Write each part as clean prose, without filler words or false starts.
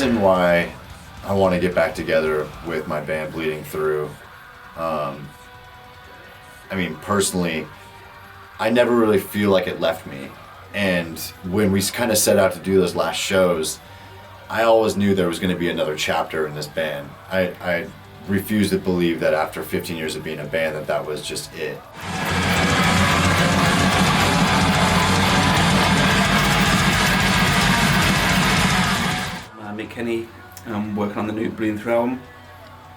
reason why I want to get back together with my band Bleeding Through, I mean, personally, I never really feel like it left me. And when we kind of set out to do those last shows, I always knew there was going to be another chapter in this band. I refused to believe that after 15 years of being a band that was just it. Kenny, I'm working on the new Bleeding Through album.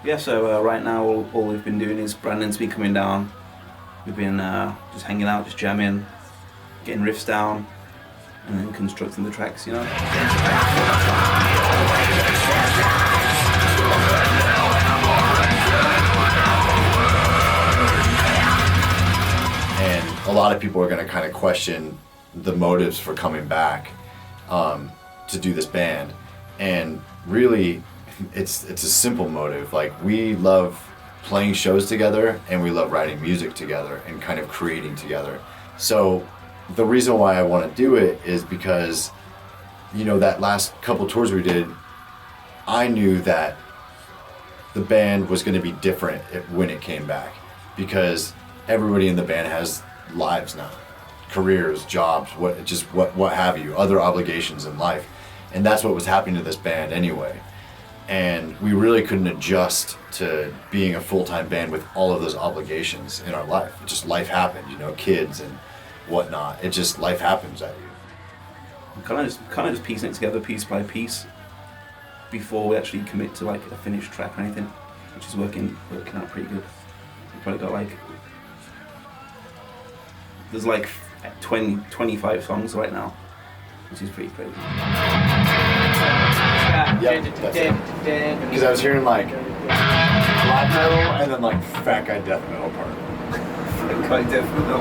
Yeah, so right now all we've been doing is Brandon's been coming down. We've been just hanging out, just jamming, getting riffs down, and then constructing the tracks, you know. And a lot of people are going to kind of question the motives for coming back to do this band. And really, it's a simple motive. Like, we love playing shows together and we love writing music together and kind of creating together. So the reason why I want to do it is because, you know, that last couple tours we did, I knew that the band was going to be different when it came back, because everybody in the band has lives now, careers, jobs, what have you, other obligations in life. And that's what was happening to this band anyway. And we really couldn't adjust to being a full-time band with all of those obligations in our life. It just, life happened, you know, kids and whatnot. It just, life happens at you. Kind of just piecing it together piece by piece before we actually commit to like a finished track or anything, which is working out pretty good. We probably got like, there's like 25 songs right now, which is pretty crazy. Yep, that's it. Because I was hearing like black metal and then like fat guy death metal part. Fat guy death metal.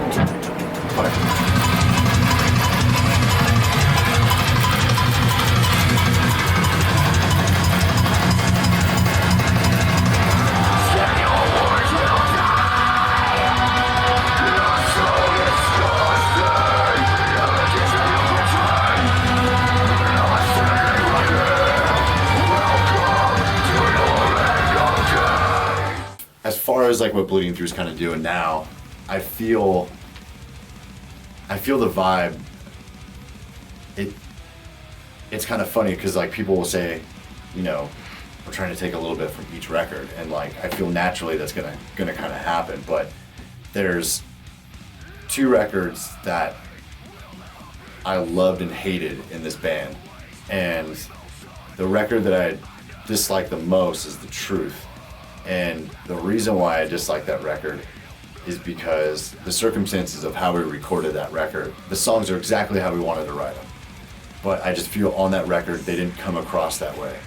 As far as like what Bleeding Through is kind of doing now, I feel the vibe. It's kind of funny because like people will say, you know, we're trying to take a little bit from each record, and like I feel naturally that's gonna kind of happen. But there's two records that I loved and hated in this band, and the record that I dislike the most is The Truth. And the reason why I dislike that record is because the circumstances of how we recorded that record, the songs are exactly how we wanted to write them. But I just feel on that record, they didn't come across that way.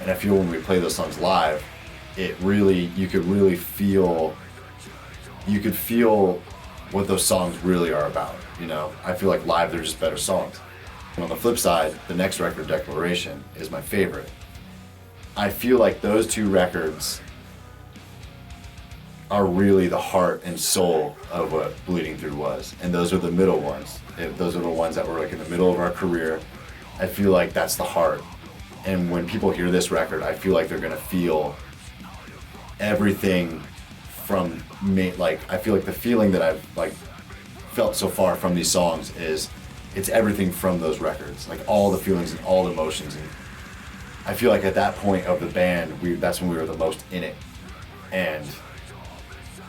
And I feel when we play those songs live, you could feel what those songs really are about, you know? I feel like live, they're just better songs. And on the flip side, the next record, Declaration, is my favorite. I feel like those two records are really the heart and soul of what Bleeding Through was. And those are the middle ones. Those are the ones that were like in the middle of our career. I feel like that's the heart. And when people hear this record, I feel like they're gonna feel everything from me. Like, I feel like the feeling that I've like felt so far from these songs is, it's everything from those records. Like all the feelings and all the emotions. And I feel like at that point of the band, that's when we were the most in it. And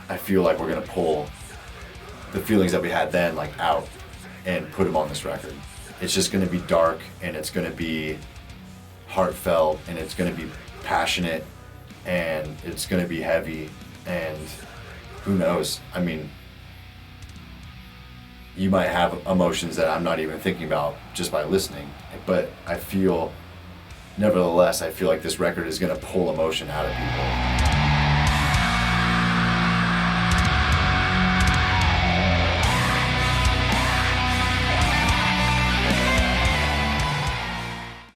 I feel like we're gonna pull the feelings that we had then like out and put them on this record. It's just gonna be dark, and it's gonna be heartfelt, and it's gonna be passionate, and it's gonna be heavy, and who knows? I mean, you might have emotions that I'm not even thinking about just by listening, but nevertheless, I feel like this record is gonna pull emotion out of people.